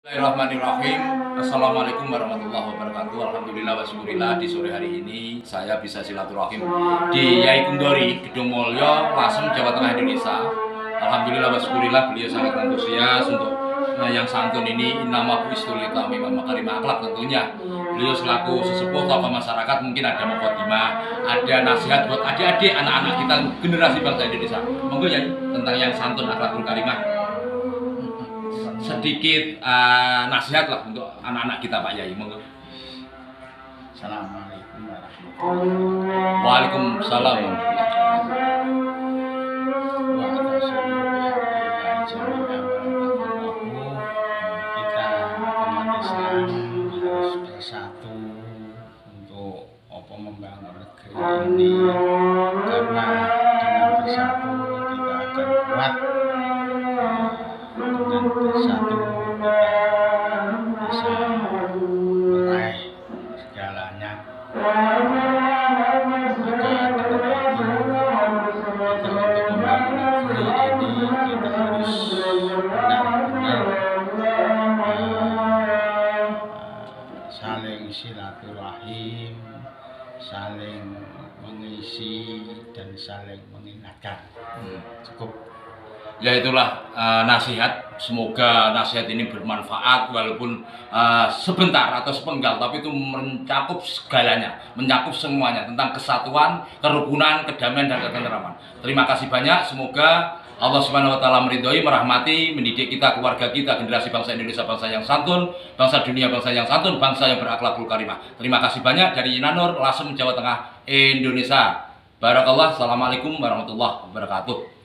Bismillahirrahmanirrahim. Assalamualaikum warahmatullahi wabarakatuh. Alhamdulillah wa syukurillah, di sore hari ini saya bisa silaturahim di Yai Kundori, Gedung Mulyo, Lasem, Jawa Tengah, Indonesia. Alhamdulillah wa syukurillah, beliau sangat antusias untuk yang santun ini. Nama Bu Istulita Imam Makarim Akhlak tentunya. Beliau selaku sesepuh tokoh masyarakat mungkin ada mukadimah, ada nasihat buat adik-adik anak-anak kita generasi bangsa Indonesia. Monggo ya tentang yang santun akhlakul karimah. Sedikit nasihat lah untuk anak-anak kita Pak Yai, monggo. Assalamualaikum warahmatullahi wabarakatuh. Waalaikumsalam. Kita umat Islam harus bersatu untuk membangun negeri ini, karena dengan bersatu kita akan kuat. Dengan bersatu kita bisa meraih segalanya. Maka dengan itu kita untuk membangun negeri ini kita harus benar-benar saling silaturahim, saling mengisi dan saling mengingatkan. Cukup. Ya itulah nasihat. Semoga nasihat ini bermanfaat walaupun sebentar atau sepenggal, tapi itu mencakup segalanya, mencakup semuanya tentang kesatuan, kerukunan, kedamaian dan ketenteraman. Terima kasih banyak. Semoga Allah Subhanahu wa taala meridhoi, merahmati, mendidik kita, keluarga kita, generasi bangsa Indonesia, bangsa yang santun, bangsa dunia, bangsa yang santun, bangsa yang berakhlakul karimah. Terima kasih banyak dari Inanur, Lasem, Jawa Tengah, Indonesia. Barakallah. Assalamualaikum warahmatullahi wabarakatuh.